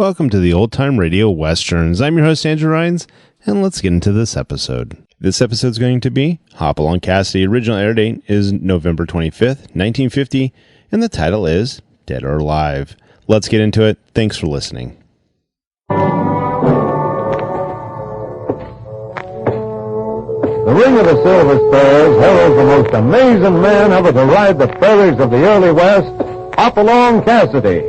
Welcome to the Old Time Radio Westerns. I'm your host, Andrew Rhynes, and let's get into this episode. This episode is going to be Hopalong Cassidy. Original air date is November 25th, 1950, and the title is Dead or Alive. Let's get into it. Thanks for listening. The Ring of the Silver Spurs heralds the most amazing man ever to ride the prairies of the early West, Hopalong Cassidy.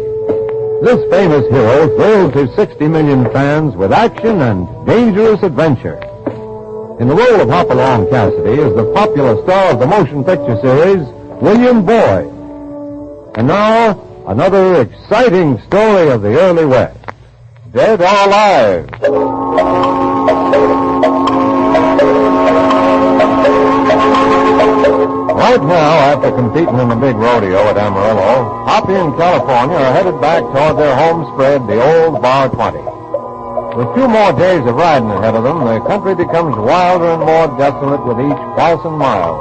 This famous hero thrilled to 60 million fans with action and dangerous adventure. In the role of Hopalong Cassidy is the popular star of the motion picture series, William Boyd. And now, another exciting story of the early West, Dead or Alive. Right now, after competing in the big rodeo at Amarillo, Hoppy and California are headed back toward their home spread, the old Bar 20. With 2 more days of riding ahead of them, the country becomes wilder and more desolate with each passing mile.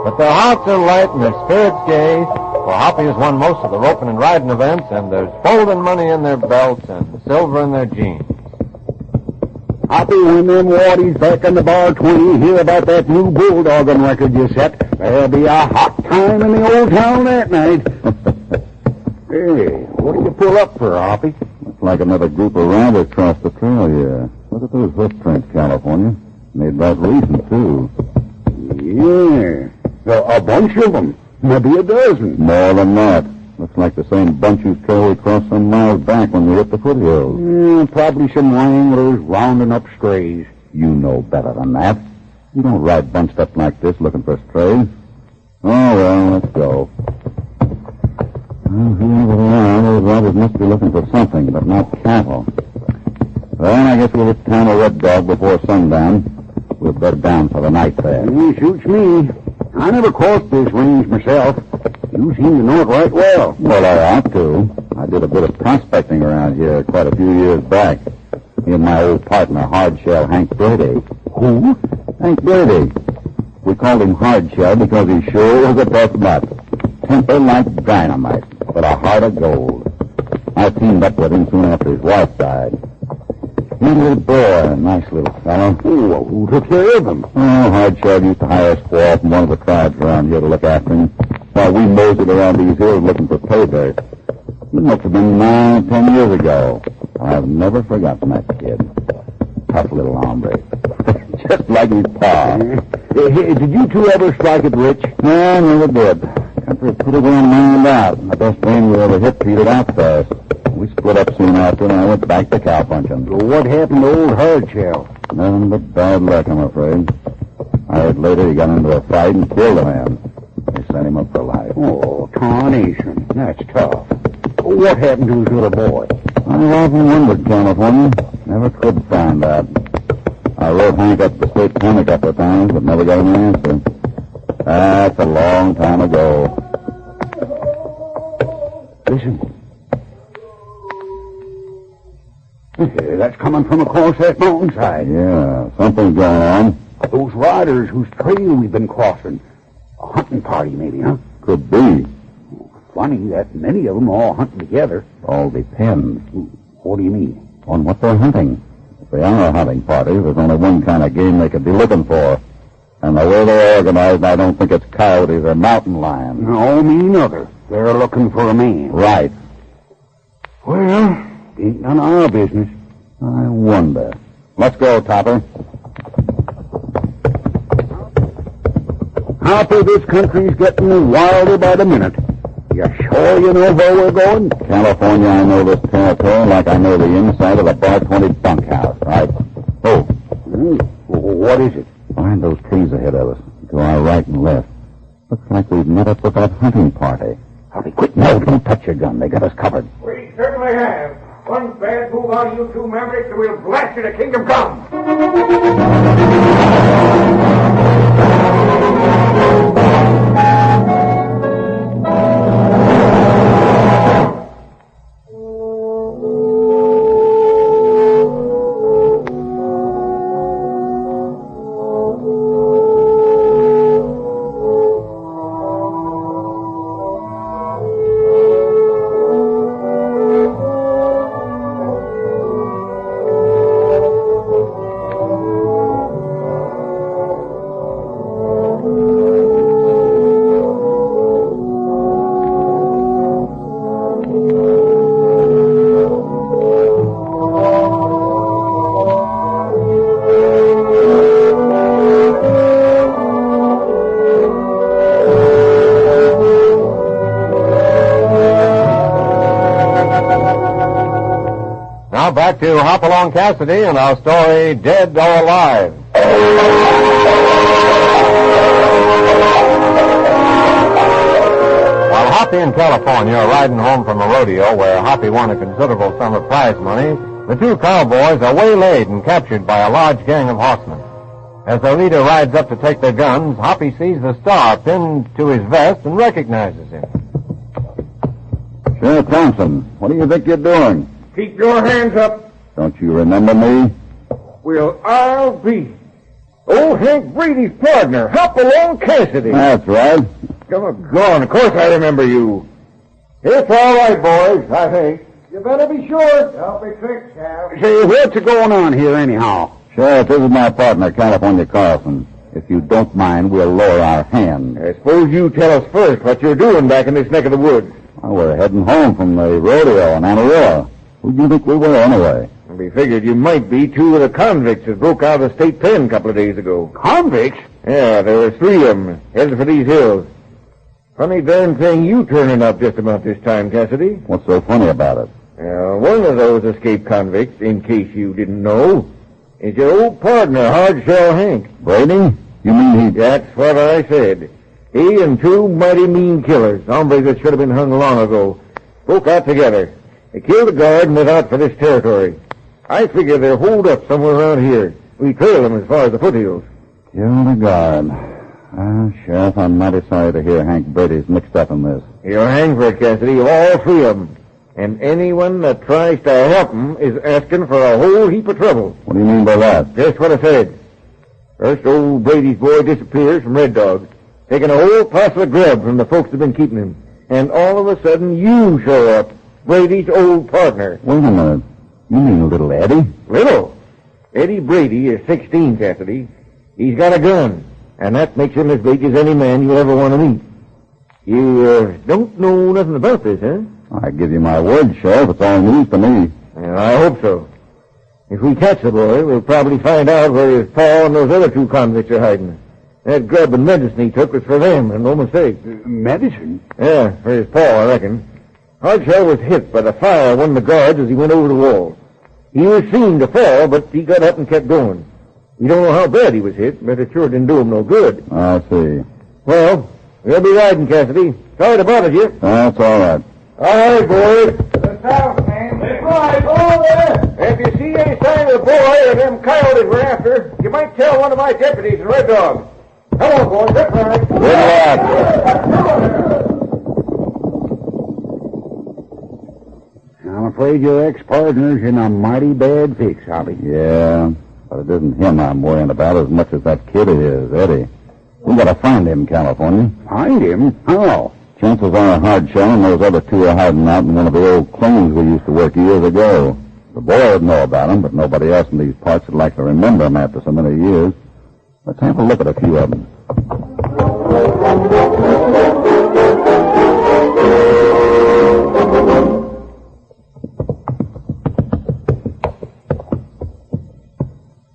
But their hearts are light and their spirits gay, for Hoppy has won most of the roping and riding events, and there's folding money in their belts and silver in their jeans. Hoppy, when them Wardies back on the Bar 20 hear about that new bulldogging record you set, there'll be a hot time in the old town that night. Hey, what do you pull up for, Hoppy? Looks like another group of riders across the trail here. Look at those hoof prints, California. Made right recent, too. Yeah, a bunch of them. Maybe a dozen. More than that. Looks like the same bunch whose trail we crossed some miles back when we hit the foothills. Probably some wranglers rounding up strays. You know better than that. You don't ride bunched up like this looking for strays. Oh, well, let's go. Well, here we are. Those riders must be looking for something, but not cattle. Well, I guess we'll hit town of Red Dog before sundown. We'll bed down for the night there. Suits me. I never crossed this range myself. You seem to know it right well. Well, I ought to. I did a bit of prospecting around here quite a few years back. Me and my old partner, Hardshell Hank Brady. Who? Hank Brady. We called him Hardshell because he sure was a tough nut. Temper like dynamite, but a heart of gold. I teamed up with him soon after his wife died. He was a little boy, a nice little fellow. Oh, who took care of him? Oh, Hardshell used to hire a squaw from one of the tribes around here to look after him, while we moseyed around these hills looking for pay dirt. It must have been 9 or 10 years ago. I've never forgotten that kid. Tough little hombre. Just like his pa. Did you two ever strike it rich? No, never did. Country pretty well mined out. The best vein we ever hit petered out fast. We split up soon after, and I went back to cowpunching. Well, what happened to old Hardshell? Nothing but bad luck, I'm afraid. I heard later he got into a fight and killed a man. They sent him up for life. Oh, tarnation. That's tough. What happened to his little boy? I've often wondered, California. Never could find out. I wrote Hank up the state pen a couple of times, but never got an answer. That's a long time ago. Listen. That's coming from across that mountainside. Yeah, something's going on. Those riders whose trail we've been crossing. A hunting party, maybe, huh? Could be. Funny that many of them all hunting together. All depends. What do you mean? On what they're hunting. If they are a hunting party, there's only one kind of game they could be looking for. And the way they're organized, I don't think it's coyotes or mountain lions. No, me neither. They're looking for a man. Right. Well, ain't none of our business. I wonder. Let's go, Topper. Hopper, this country's getting wilder by the minute. You sure you know where we're going? California, I know this territory like I know the inside of the Bar 20 bunkhouse, right? Oh. What is it? Behind those trees ahead of us, to our right and left. Looks like we've met up with that hunting party. Hurry, quick. No, don't touch your gun. They got us covered. We certainly have. One bad move out of you two Mavericks, and we'll blast you to kingdom come. back to Hopalong Cassidy and our story, Dead or Alive. While Hoppy in California are riding home from a rodeo where Hoppy won a considerable sum of prize money, the two cowboys are waylaid and captured by a large gang of horsemen. As their leader rides up to take their guns, Hoppy sees the star pinned to his vest and recognizes him. Sheriff Carlson, what do you think you're doing? Keep your hands up. Don't you remember me? Well, I'll be. Old Hank Brady's partner, Hopalong Cassidy. That's right. Gone. Of course I remember you. It's all right, boys, I think. You better be sure. Don't be tricked, Sheriff. Say, what's going on here anyhow? Sheriff, this is my partner, California Carlson. If you don't mind, we'll lower our hands. I suppose you tell us first what you're doing back in this neck of the woods. Well, we're heading home from the rodeo in Amarillo. Who do you think we were, anyway? We figured you might be two of the convicts that broke out of the state pen a couple of days ago. Convicts? Yeah, there were 3 of them headed for these hills. Funny darn thing you turning up just about this time, Cassidy. What's so funny about it? One of those escaped convicts, in case you didn't know, is your old partner, Hardshell Hank. Brady? You mean he... That's what I said. He and 2 mighty mean killers, hombres that should have been hung long ago, broke out together. They killed a guard and went out for this territory. I figure they're holed up somewhere around here. We trail them as far as the foothills. Killed a guard. Sheriff, I'm mighty sorry to hear Hank Brady's mixed up in this. You're hanged for it, Cassidy, all 3 of them. And anyone that tries to help them is asking for a whole heap of trouble. What do you mean by that? Just what I said. First, old Brady's boy disappears from Red Dog, taking a whole parcel of grub from the folks that have been keeping him. And all of a sudden, you show up, Brady's old partner. Wait a minute. You mean little Eddie? Little? Eddie Brady is 16, Cassidy. He's got a gun, and that makes him as big as any man you'll ever want to meet. You don't know nothing about this, huh? I give you my word, Sheriff. It's all news to me. Well, I hope so. If we catch the boy, we'll probably find out where his pa and those other 2 convicts are hiding. That grub and medicine he took was for them, and no mistake. Medicine? Yeah, for his pa, I reckon. Hardshell was hit by the fire of one of the guards as he went over the wall. He was seen to fall, but he got up and kept going. We don't know how bad he was hit, but it sure didn't do him no good. I see. Well, we'll be riding, Cassidy. Sorry to bother you. That's all right. All right, boys. To the south, man. That's right. Over there. If you see any sign of the boy or them coyotes we're after, you might tell one of my deputies in Red Dog. Come on, boys. That's right. Good luck. I'm afraid your ex-partner's in a mighty bad fix, Hoppy. Yeah, but it isn't him I'm worrying about as much as that kid is, Eddie. We gotta find him, California. Find him? How? Chances are Hardshell and those other 2 are hiding out in one of the old claims we used to work years ago. The boy would know about him, but nobody else in these parts would like to remember him after so many years. Let's have a look at a few of them.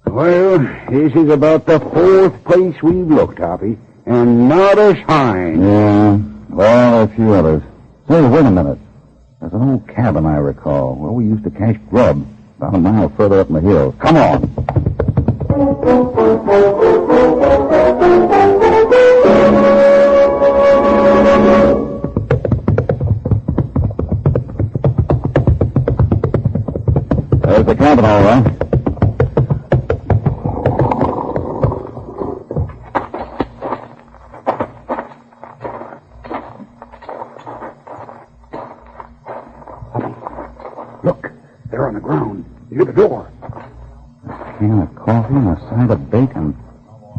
Well, this is about the 4th place we've looked, Hoppy, and not a sign. Yeah, well, a few others. Say, wait a minute. There's an old cabin I recall where we used to cache grub about a mile further up in the hills. Come on. There's the cabin, all right. Look, they're on the ground, near the door. A can of coffee and a side of bacon.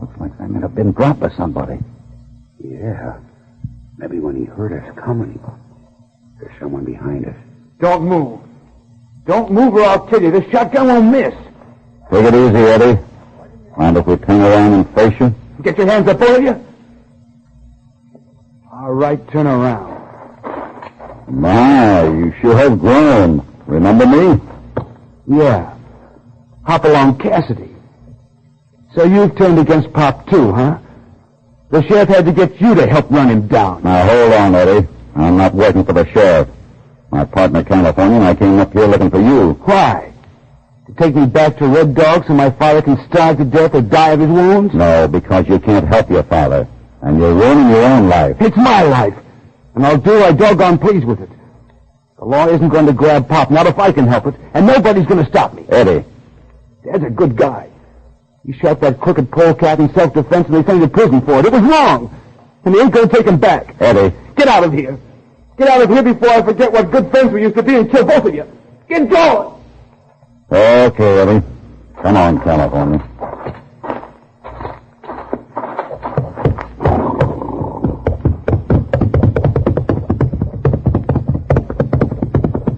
Looks like they might have been dropped by somebody. Yeah, maybe when he heard us coming, there's someone behind us. Don't move. Don't move or I'll kill you. This shotgun won't miss. Take it easy, Eddie. Mind if we turn around and face you? Get your hands up, both of you. All right, turn around. My, you sure have grown. Remember me? Yeah, Hopalong Cassidy. So you've turned against Pop, too, huh? The sheriff had to get you to help run him down. Now, hold on, Eddie. I'm not working for the sheriff. My partner, California, and I came up here looking for you. Why? To take me back to Red Dog so my father can starve to death or die of his wounds? No, because you can't help your father. And you're ruining your own life. It's my life. And I'll do I doggone please with it. The law isn't going to grab Pop, not if I can help it. And nobody's going to stop me. Eddie. Dad's a good guy. He shot that crooked polecat in self-defense and they sent him to prison for it. It was wrong. And he ain't going to take him back. Eddie. Get out of here. Get out of here before I forget what good friends we used to be and kill both of you. Get going. Okay, Eddie. Come on, California.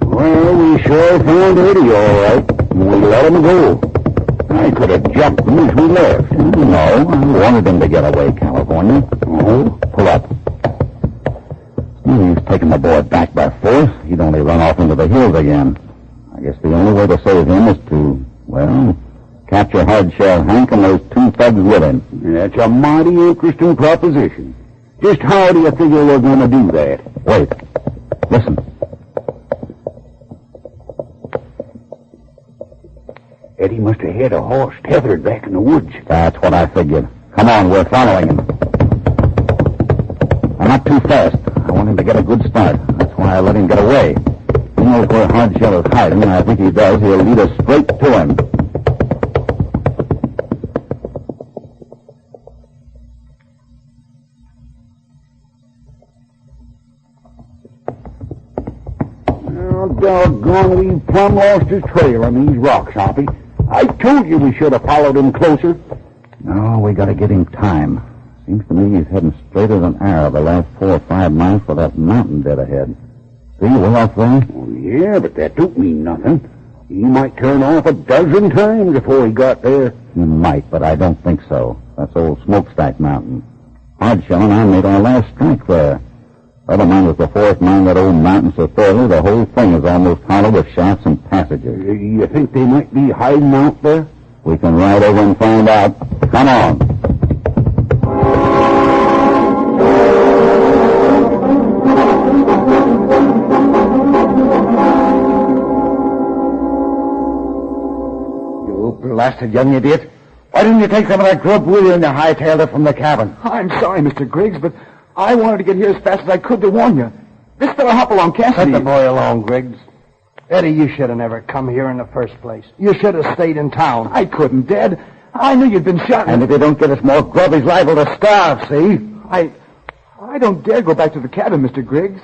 Well, we sure found Eddie, all right. We let him go. I could have jumped him as we left. No, I wanted him to get away, California. Oh? Pull up. He's taken the boy back by force. He'd only run off into the hills again. I guess the only way to save him is to, well, capture Hardshell Hank and those two thugs with him. That's a mighty interesting proposition. Just how do you figure we're going to do that? Wait. Listen. Eddie must have had a horse tethered back in the woods. That's what I figured. Come on, we're following him. I'm not too fast. I want him to get a good start. That's why I let him get away. He knows where Hardshell is hiding, and I think he does. He'll lead us straight to him. Oh, doggone, we plumb lost his trail on these rocks, Hoppy. I told you we should have followed him closer. No, we got to get him time. Seems to me he's heading straight as an arrow the last 4 or 5 miles for that mountain dead ahead. See, way off there? Oh, yeah, but that don't mean nothing. He might turn off a dozen times before he got there. He might, but I don't think so. That's old Smokestack Mountain. Hardshell and I made our last strike there. Other mine was the fourth mine that old mountain so thoroughly the whole thing is almost hollow with shafts and passages. You think they might be hiding out there? We can ride over and find out. Come on. You blasted young idiot. Why didn't you take some of that grub with you and you hightailed it from the cabin? I'm sorry, Mr. Griggs, but I wanted to get here as fast as I could to warn you. This fellow Hopalong Cassidy... Let the boy alone, Griggs. Eddie, you should have never come here in the first place. You should have stayed in town. I couldn't, Dad. I knew you'd been shot. And if you don't get us more grub, he's liable to starve, see? I don't dare go back to the cabin, Mr. Griggs.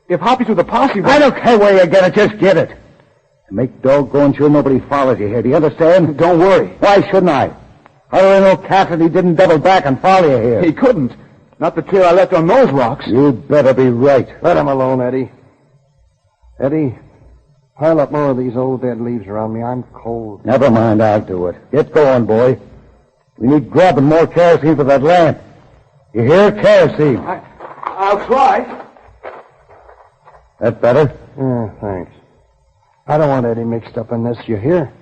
If Hoppy's with the posse... I don't care where you get it, just get it. And make doggone sure nobody follows you here, do you understand? Don't worry. Why shouldn't I? How do I know Cassidy didn't double back and follow you here? He couldn't. Not the trail I left on those rocks. You better be right. Let him alone, Eddie. Eddie, pile up more of these old dead leaves around me. I'm cold. Never mind, I'll do it. Get going, boy. We need grub and more kerosene for that lamp. You hear? Kerosene. I'll try. That better? Yeah, thanks. I don't want Eddie mixed up in this, you hear?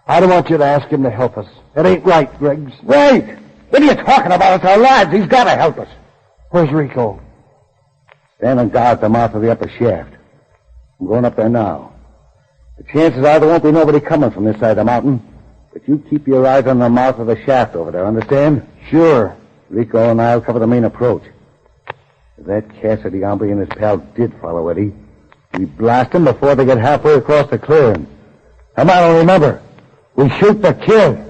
I don't want you to ask him to help us. It ain't right, Griggs. Right! What are you talking about? It's our lives. He's got to help us. Where's Rico? Stand and guard the mouth of the upper shaft. I'm going up there now. The chances are there won't be nobody coming from this side of the mountain. But you keep your eyes on the mouth of the shaft over there, understand? Sure. Rico and I'll cover the main approach. If that Cassidy hombre and his pal did follow Eddie, we blast them before they get halfway across the clearing. Come on, and remember, we shoot to kill.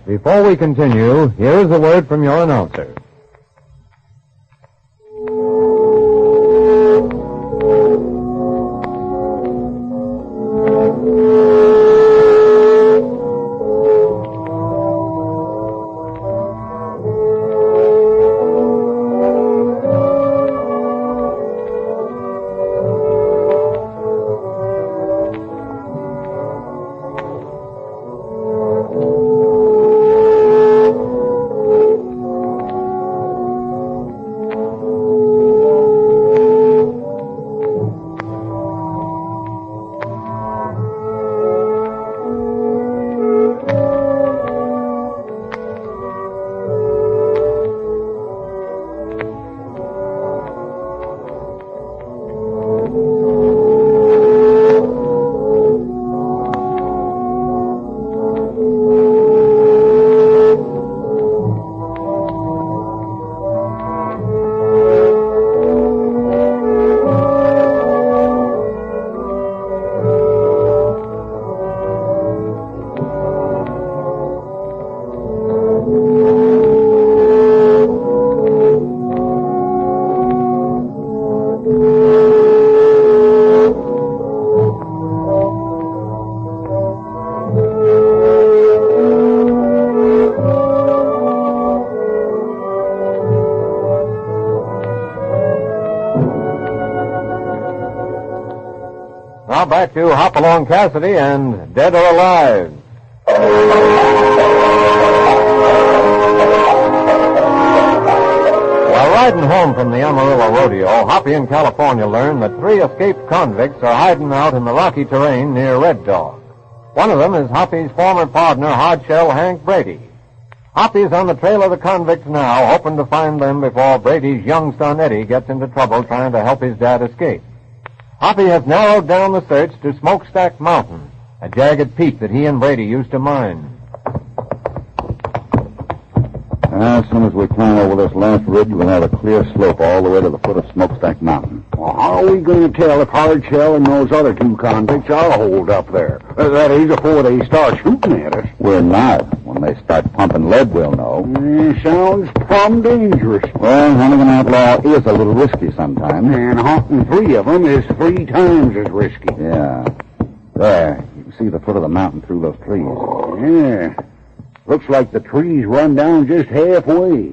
Before we continue, here is a word from your announcer. Now back to Hopalong Cassidy and Dead or Alive. While riding home from the Amarillo Rodeo, Hoppy in California learned that 3 escaped convicts are hiding out in the rocky terrain near Red Dog. One of them is Hoppy's former partner, Hardshell Hank Brady. Hoppy's on the trail of the convicts now, hoping to find them before Brady's young son Eddie gets into trouble trying to help his dad escape. Hoppy has narrowed down the search to Smokestack Mountain, a jagged peak that he and Brady used to mine. As soon as we climb over this last ridge, we'll have a clear slope all the way to the foot of Smokestack Mountain. Well, how are we going to tell if Hardshell and those other 2 convicts are holed up there? That is, before they start shooting at us. We're not. When they start pumping lead, we'll know. Sounds plumb dangerous. Well, hunting an outlaw is a little risky sometimes. And hunting 3 of them is 3 times as risky. Yeah. There. You can see the foot of the mountain through those trees. Yeah. Looks like the trees run down just halfway.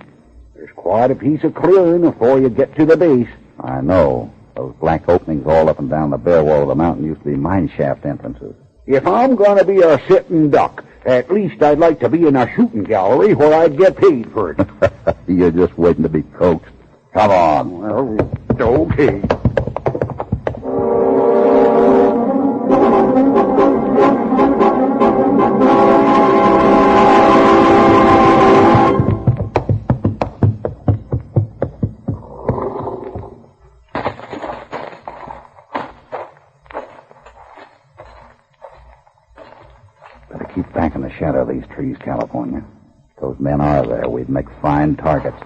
There's quite a piece of clearing before you get to the base. I know. Those black openings all up and down the bare wall of the mountain used to be mine shaft entrances. If I'm going to be a sitting duck, at least I'd like to be in a shooting gallery where I'd get paid for it. You're just waiting to be coaxed. Come on. Well, okay. Keep back in the shadow of these trees, California. If those men are there, we'd make fine targets.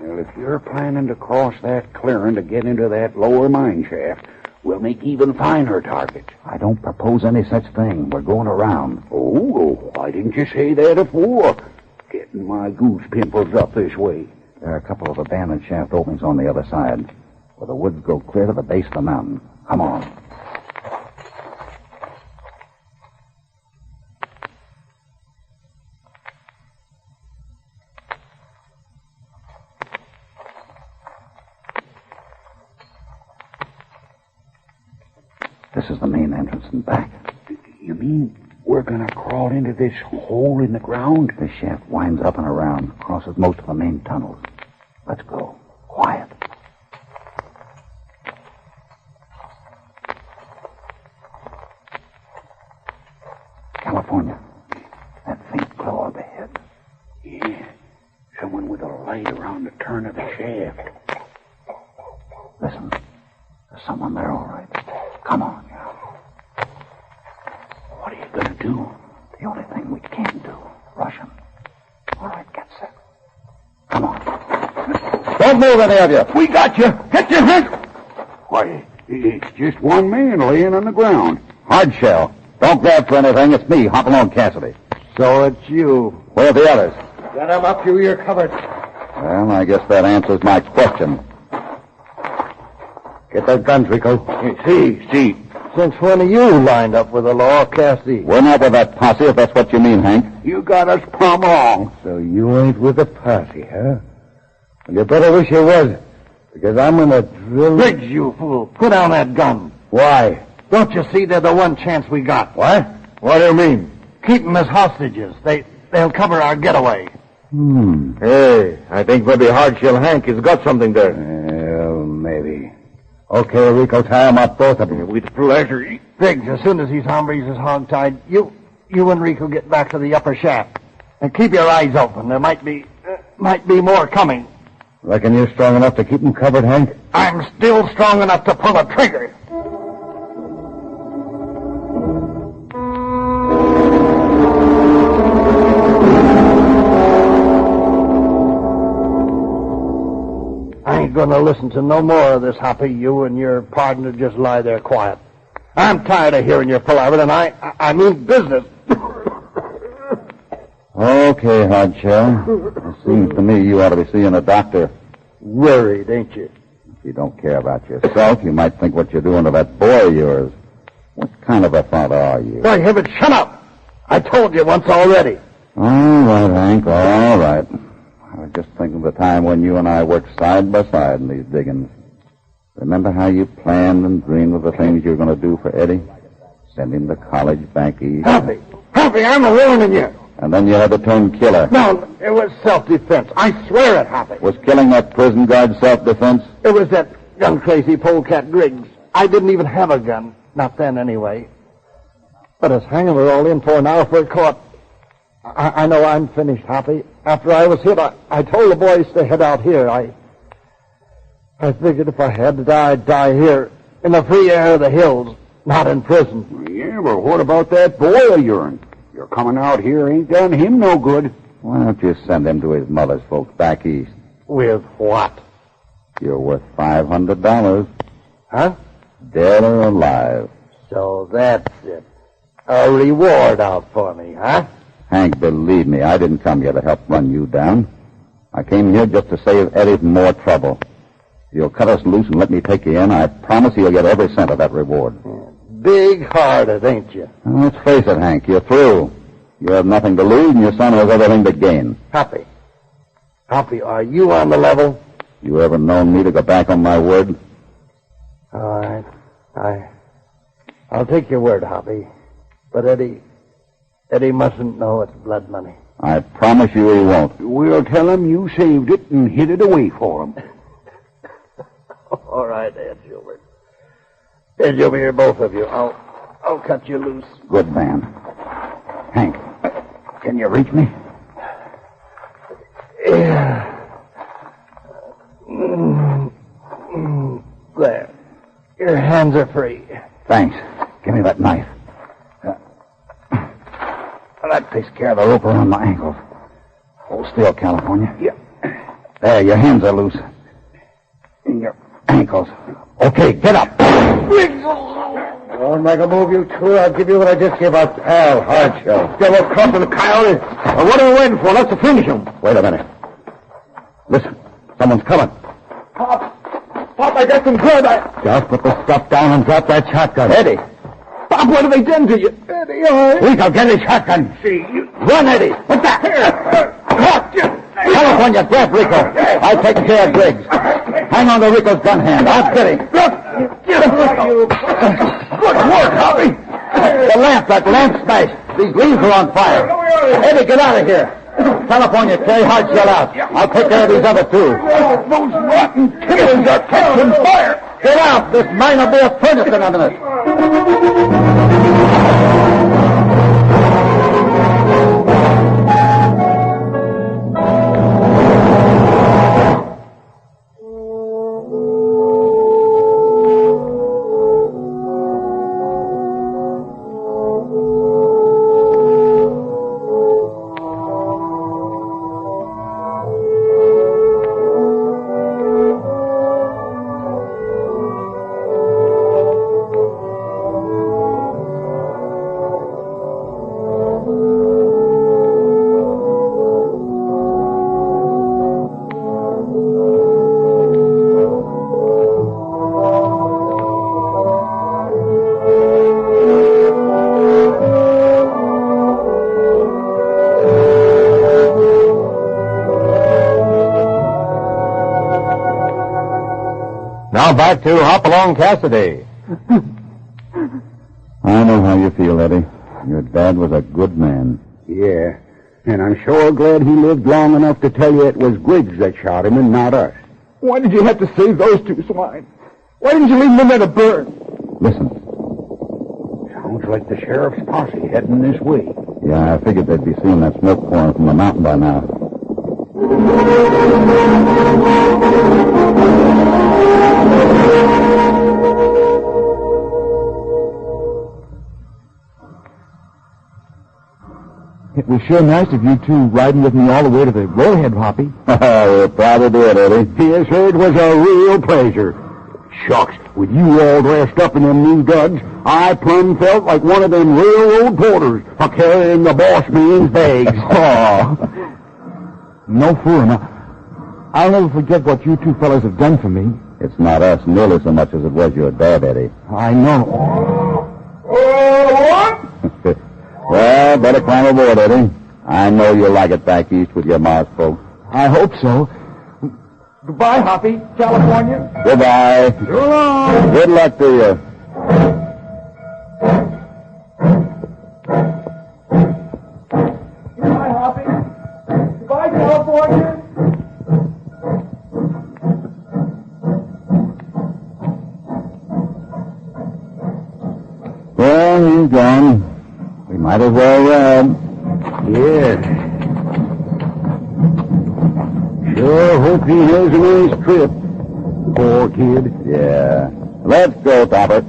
Well, if you're planning to cross that clearing to get into that lower mine shaft, we'll make even finer targets. I don't propose any such thing. We're going around. Oh, why didn't you say that before? Getting my goose pimples up this way. There are a couple of abandoned shaft openings on the other side, where the woods go clear to the base of the mountain. Come on. This is the main entrance and back. You mean we're going to crawl into this hole in the ground? The shaft winds up and around, crosses most of the main tunnels. Let's go. Quiet. California. That faint glow up ahead. Yeah. Someone with a light around the turn of the shaft. Listen. There's someone there, all right. Come on. What are you going to do? The only thing we can do. Rush him. All right, get set. Come on. Don't move, any of you. We got you. Hit your head. Why, it's just one man laying on the ground. Hardshell. Don't grab for anything. It's me, Hopalong Cassidy. So it's you. Where are the others? Get him up, you're covered. Well, I guess that answers my question. Get those guns, Rico. See. Since when are you lined up with the law, Cassidy? We're not with that posse, if that's what you mean, Hank. You got us plumb wrong. So you ain't with the posse, huh? Well, you better wish you was, because I'm gonna drill... Briggs, you fool. Put down that gun. Why? Don't you see they're the one chance we got? What? What do you mean? Keep them as hostages. They'll cover our getaway. Hey, I think maybe Hardshell Hank has got something there. Well, maybe. Okay, Rico, tie them up, both of them. With pleasure. Briggs, as soon as these hombres is hog-tied, you and Rico get back to the upper shaft. And keep your eyes open. There might be more coming. Reckon you're strong enough to keep them covered, Hank? I'm still strong enough to pull a trigger. I ain't gonna listen to no more of this, Hoppy. You and your partner just lie there quiet. I'm tired of hearing your palaver, and I mean business. Okay, Hardshell. It seems to me you ought to be seeing a doctor. Worried, ain't you? If you don't care about yourself, you might think what you're doing to that boy of yours. What kind of a father are you? By heaven, shut up! I told you once already. All right, Hank, all right. I was just thinking of the time when you and I worked side by side in these diggings. Remember how you planned and dreamed of the things you were going to do for Eddie? Send him to college back east. Happy, I'm warning you. And then you had to turn killer. No, it was self-defense. I swear it, Happy. Was killing that prison guard self-defense? It was that gun-crazy polecat Griggs. I didn't even have a gun. Not then, anyway. But as hanging we're all in for now if we're caught. I know I'm finished, Happy. After I was hit, I told the boys to head out here. I figured if I had to die, I'd die here, in the free air of the hills, not in prison. Yeah, but what about that boy of yours? Your coming out here ain't done him no good. Why don't you send him to his mother's folks back east? With what? You're worth $500. Huh? Dead or alive. So that's it. A reward out for me, huh? Hank, believe me, I didn't come here to help run you down. I came here just to save Eddie from more trouble. If you'll cut us loose and let me take you in, I promise you'll get every cent of that reward. Big-hearted, ain't you? Well, let's face it, Hank, you're through. You have nothing to lose, and your son has everything to gain. Happy, are you on the level? You ever known me to go back on my word? All right. I'll take your word, Hoppy. But Eddie mustn't know it's blood money. I promise you he won't. We'll tell him you saved it and hid it away for him. All right, Ed Gilbert. Ed Gilbert, both of you. I'll cut you loose. Good man. Hank, can you reach me? Yeah. There. Your hands are free. Thanks. Give me that knife. That takes care of the rope around my ankles. Hold still, California. Yeah. There, your hands are loose. And your ankles. Okay, get up. Don't make a move, you two. I'll give you what I just gave our pal, Hardshell. Devil crossing the coyote. Well, what are we waiting for? Let's finish him. Wait a minute. Listen, someone's coming. Pop, I got some good. Just put the stuff down and drop that shotgun. Eddie. Pop, what have they done to you? Eddie, Rico, get his shotgun. See, you... Run, Eddie. What's that? California, grab Rico. I'll take care of Griggs. Hang on to Rico's gun hand. I'll get him. Good work, Hoppy. The lamp, that lamp smashed. These leaves are on fire. Eddie, get out of here. California, carry Hardshell out. I'll take care of these other two. Those rotten killers are catching fire. Get out. This mine will be a furnace in a minute. Now back to Hopalong Cassidy. I know how you feel, Eddie. Your dad was a good man. Yeah, and I'm sure glad he lived long enough to tell you it was Griggs that shot him and not us. Why did you have to save those two swine? Why didn't you leave them in there to burn? Listen. Sounds like the sheriff's posse heading this way. Yeah, I figured they'd be seeing that smoke pouring from the mountain by now. It was sure nice of you two riding with me all the way to the roadhead, Hoppy. We're proud to do it, Eddie. Yes, sir, it was a real pleasure. Shucks, with you all dressed up in them new duds, I plumb felt like one of them railroad porters for carrying the boss man's bags. Oh, no fooling. I'll never forget what you two fellas have done for me. It's not us nearly so much as it was your dad, Eddie. I know. What? Well, better climb aboard, Eddie. I know you'll like it back east with your Mars folks. I hope so. Goodbye, Hoppy. California. Goodbye. So long. Good luck to you. Goodbye, Hoppy. Goodbye, California. Well, he's gone. We might as well ride. Yeah. Sure hope he has a nice trip. Poor kid. Yeah. Let's go, Topper.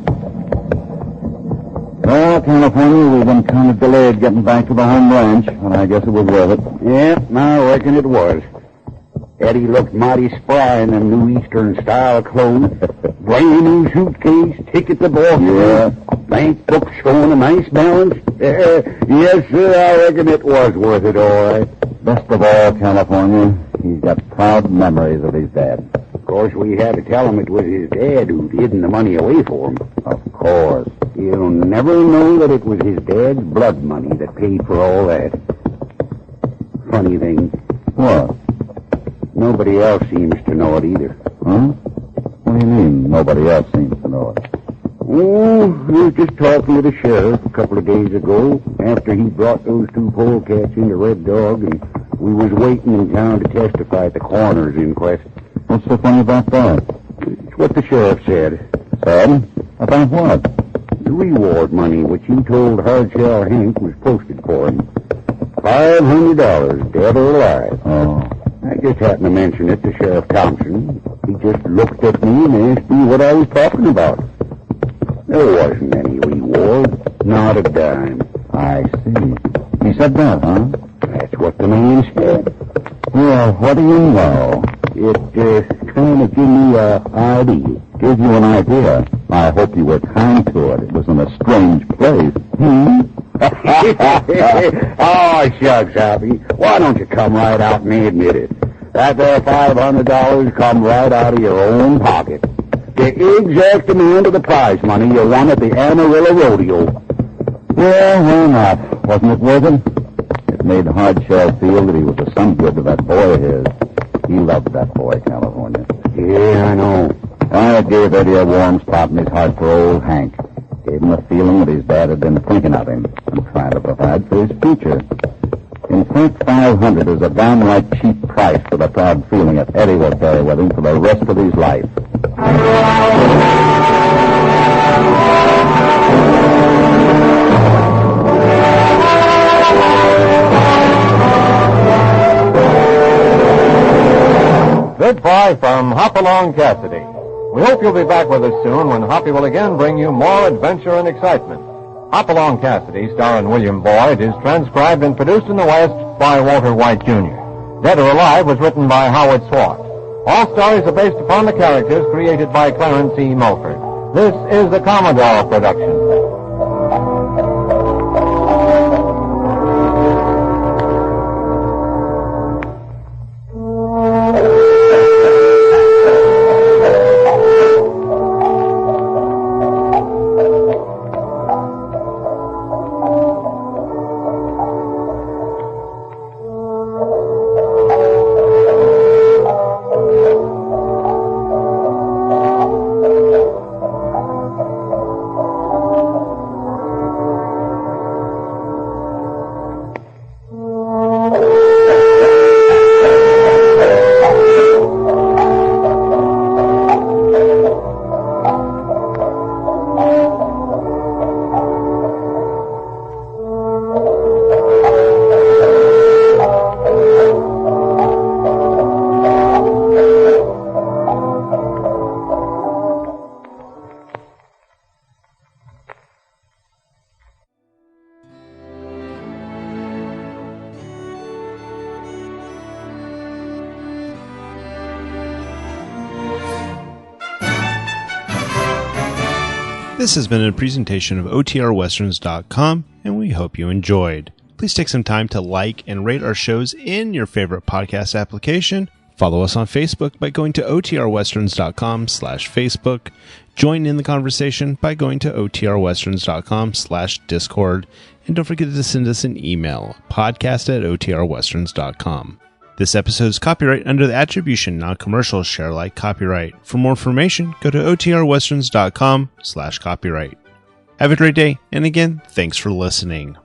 Well, California, we've been kind of delayed getting back to the home ranch, and I guess it was worth it. Yeah, I reckon it was. Eddie looked mighty spry in them new Eastern-style clothes. Brand new suitcase, ticket to Boston. Yeah. Bank book showing a nice balance. Yes, sir, I reckon it was worth it, all right. Best of all, California, he's got proud memories of his dad. Of course, we had to tell him it was his dad who'd hidden the money away for him. Of course. He'll never know that it was his dad's blood money that paid for all that. Funny thing, What? nobody else seems to know it either. Huh? What do you mean, nobody else seems to know it? Oh, we was just talking with the sheriff a couple of days ago after he brought those two polecats into Red Dog, and we was waiting in town to testify at the coroner's inquest. What's so funny about that? It's what the sheriff said. Said? About what? The reward money which you told Hardshell Hank was posted for him. $500, dead or alive. Oh. I just happened to mention it to Sheriff Thompson. He just looked at me and asked me what I was talking about. There wasn't any reward, not a dime. I see. He said that, huh? That's what the man said. Well, what do you know? It kind of gave me an idea. Gives you an idea. I hope you were kind to it. It was in a strange place. Oh, shucks, Hoppy. Why don't you come right out and admit it? That there $500 come right out of your own pocket. The exact amount of the prize money you won at the Amarillo Rodeo. Well, why not? Wasn't it worth it? It made Hardshell feel that he was of some good to that boy of his. He loved that boy, California. Yeah, I know. I gave Eddie a warm spot in his heart for old Hank. Gave him a feeling that his dad had been thinking of him and trying to provide for his future. In fact, $500 is a downright cheap price for the proud feeling that Eddie will carry with him for the rest of his life. Goodbye from Hopalong Cassidy. We hope you'll be back with us soon when Hoppy will again bring you more adventure and excitement. Hopalong Cassidy, starring William Boyd, is transcribed and produced in the West by Walter White, Jr. Dead or Alive was written by Howard Swart. All stories are based upon the characters created by Clarence Mulford. This is the Commodore production. This has been a presentation of OTRWesterns.com, and we hope you enjoyed. Please take some time to like and rate our shows in your favorite podcast application. Follow us on Facebook by going to OTRWesterns.com/Facebook. Join in the conversation by going to OTRWesterns.com/Discord. And don't forget to send us an email, podcast@OTRWesterns.com. This episode is copyright under the attribution, non-commercial, share alike copyright. For more information, go to otrwesterns.com/copyright. Have a great day, and again, thanks for listening.